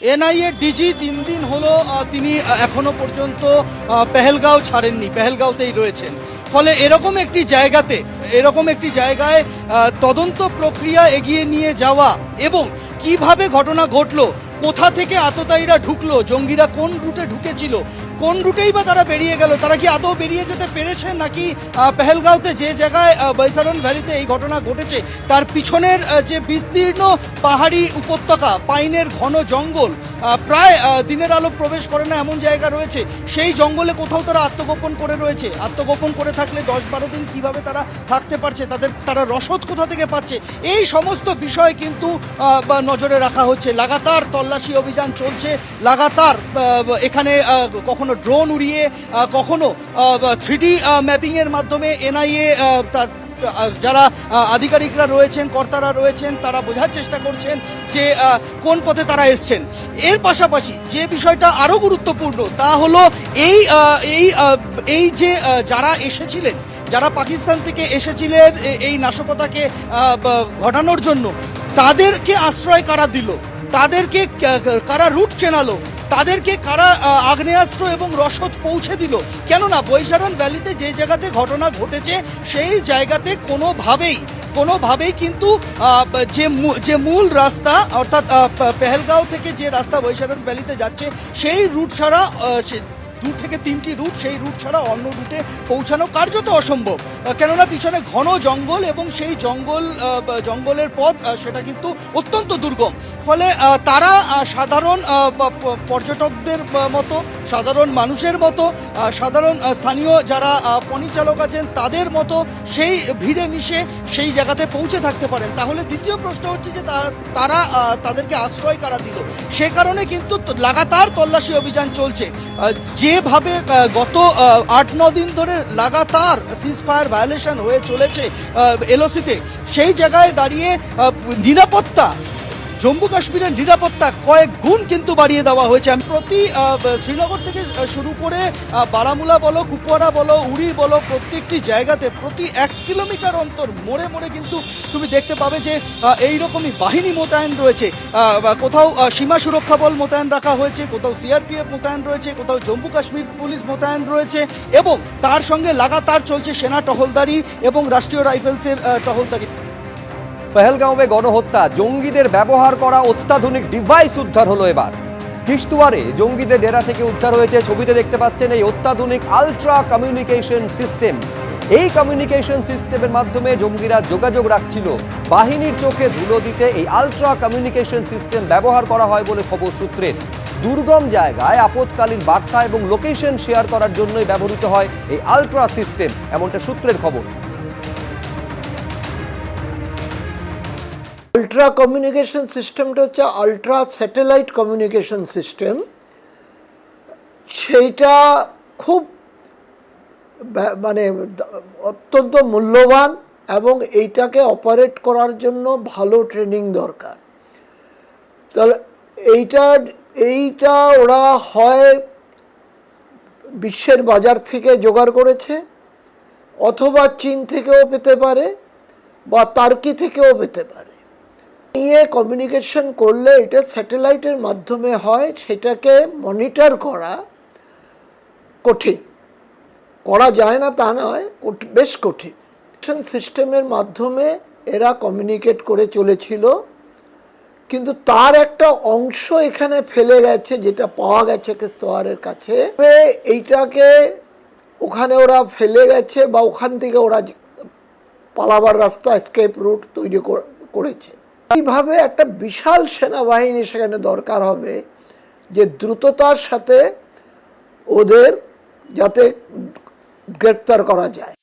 NIA DG 3 দিন হলো তিনি এখনো পর্যন্ত পেহেলগাঁও ছাড়েননি, পেহেলগাঁওতেই রয়েছেন। ফলে এরকম একটি জায়গায় তদন্ত প্রক্রিয়া এগিয়ে নিয়ে যাওয়া এবং কিভাবে ঘটনা ঘটলো, কোথা থেকে আততায়ীরা ঢুকলো, জঙ্গিরা কোন রুটে ঢুকেছিল, কোন রুটেই বা তারা বেরিয়ে গেল, তারা কি আদৌ বেরিয়ে যেতে পেরেছে নাকি পেহেলগাঁওতে যে জায়গায় বৈশারণ ভ্যালিতে এই ঘটনা ঘটেছে তার পিছনের যে বিস্তীর্ণ পাহাড়ি উপত্যকা, পাইনের ঘন জঙ্গল, প্রায় দিনের আলো প্রবেশ করে না এমন জায়গা রয়েছে, সেই জঙ্গলে কোথাও তারা আত্মগোপন করে রয়েছে। আত্মগোপন করে থাকলে 10-12 দিন কিভাবে তারা থাকতে পারছে, তারা রসদ কোথা থেকে পাচ্ছে, এই সমস্ত বিষয় কিন্তু নজরে রাখা হচ্ছে। লাগাতার তল্লাশি অভিযান চলছে, লাগাতার এখানে কখনো ড্রোন উড়িয়ে, কখনো 3D ম্যাপিংয়ের মাধ্যমে এনআইএ তার যারা আধিকারিকরা রয়েছেন, কর্তারা রয়েছেন, তারা বোঝার চেষ্টা করছেন যে কোন পথে তারা এসছেন। এর পাশাপাশি যে বিষয়টা আরও গুরুত্বপূর্ণ তা হলো এই যে যারা এসেছিলেন, যারা পাকিস্তান থেকে এসেছিলেন এই নাশকতাকে ঘটানোর জন্য, তাদেরকে আশ্রয় কারা দিল, তাদেরকে কারা রুট চেনালো, তাদেরকে কারা আগ্নেয়াস্ত্র এবং রসদ পৌঁছে দিল। কেননা বৈশারণ ভ্যালিতে যে জায়গাতে ঘটনা ঘটেছে সেই জায়গাতে কোনোভাবেই কিন্তু যে মূল রাস্তা, অর্থাৎ পেহেলগাঁও থেকে যে রাস্তা বৈশারণ ভ্যালিতে যাচ্ছে সেই রুট ছাড়া, 2 থেকে 3টি রুট, সেই রুট ছাড়া অন্য রুটে পৌঁছানো কার্যত অসম্ভব। কেননা পিছনে ঘন জঙ্গল এবং সেই জঙ্গলের পথ সেটা কিন্তু অত্যন্ত দুর্গম। ফলে তারা সাধারণ পর্যটকদের মতো, সাধারণ মানুষের মতো, সাধারণ স্থানীয় যারা পরিচালক আছেন তাদের মতো সেই ভিড়ে মিশে সেই জায়গাতে পৌঁছে থাকতে পারেন। তাহলে দ্বিতীয় প্রশ্ন হচ্ছে যে তাদেরকে আশ্রয় কারা দিল। সে কারণে কিন্তু লাগাতার তল্লাশি অভিযান চলছে। যেভাবে গত 8-9 দিন ধরে লাগাতার সিজফায়ার ভায়োলেশন হয়ে চলেছে এলওসিতে, সেই জায়গায় দাঁড়িয়ে নিরাপত্তা, জম্মু কাশ্মীরের নিরাপত্তা কয়েক গুণ কিন্তু বাড়িয়ে দেওয়া হয়েছে। প্রতি শ্রীনগর থেকে শুরু করে বারামুলা বলো, কুপওয়ারা বলো, উড়ি বলো, প্রত্যেকটি জায়গাতে প্রতি 1 কিলোমিটার অন্তর মোড়ে মোড়ে কিন্তু তুমি দেখতে পাবে যে এইরকমই বাহিনী মোতায়েন রয়েছে। কোথাও সীমা সুরক্ষা বল মোতায়েন রাখা হয়েছে, কোথাও সিআরপিএফ মোতায়েন রয়েছে, কোথাও জম্মু কাশ্মীর পুলিশ মোতায়েন রয়েছে এবং তার সঙ্গে লাগাতার চলছে সেনা টহলদারি এবং রাষ্ট্রীয় রাইফেলসের টহলদারি। পেহেলগাঁওয়ে গণহত্যা, জঙ্গিদের ব্যবহার করা অত্যাধুনিক ডিভাইস উদ্ধার হলো এবার। কিশতওয়ারে জঙ্গিদের ডেরা থেকে উদ্ধার হয়েছে, ছবিতে দেখতে পাচ্ছেন এই অত্যাধুনিক আলট্রা কমিউনিকেশন সিস্টেম। এই কমিউনিকেশন সিস্টেমের মাধ্যমে জঙ্গিরা যোগাযোগ রাখছিল। বাহিনীর চোখে ধুলো দিতে এই আলট্রা কমিউনিকেশন সিস্টেম ব্যবহার করা হয় বলে খবর সূত্রের। দুর্গম জায়গায় আপৎকালীন বার্তা এবং লোকেশন শেয়ার করার জন্যই ব্যবহৃত হয় এই আলট্রা সিস্টেম, এমনটা সূত্রের খবর। আলট্রা কমিউনিকেশন সিস্টেমটা হচ্ছে আলট্রা স্যাটেলাইট কমিউনিকেশন সিস্টেম। সেইটা খুব মানে অত্যন্ত মূল্যবান এবং এইটাকে অপারেট করার জন্য ভালো ট্রেনিং দরকার। তাহলে এইটা ওরা হয় বিশ্বের বাজার থেকে জোগাড় করেছে, অথবা চীন থেকেও পেতে পারে বা টার্কি থেকেও পেতে পারে। নিয়ে কমিউনিকেশন করলে এটা স্যাটেলাইটের মাধ্যমে হয়, সেটাকে মনিটর করা কঠিন, করা যায় না তা নয়, বেশ কঠিন। সিস্টেমের মাধ্যমে এরা কমিউনিকেট করে চলেছিল, কিন্তু তার একটা অংশ এখানে ফেলে গেছে, যেটা পাওয়া গেছে কিশতওয়ারের কাছে। এইটাকে ওখানে ওরা ফেলে গেছে বা ওখান থেকে ওরা পালাবার রাস্তা, এসকেপ রুট তৈরি করেছে। এইভাবে একটা বিশাল সেনাবাহিনী সেখানে দরকার হবে, যে দ্রুততার সাথে ওদের যাতে গ্রেপ্তার করা যায়।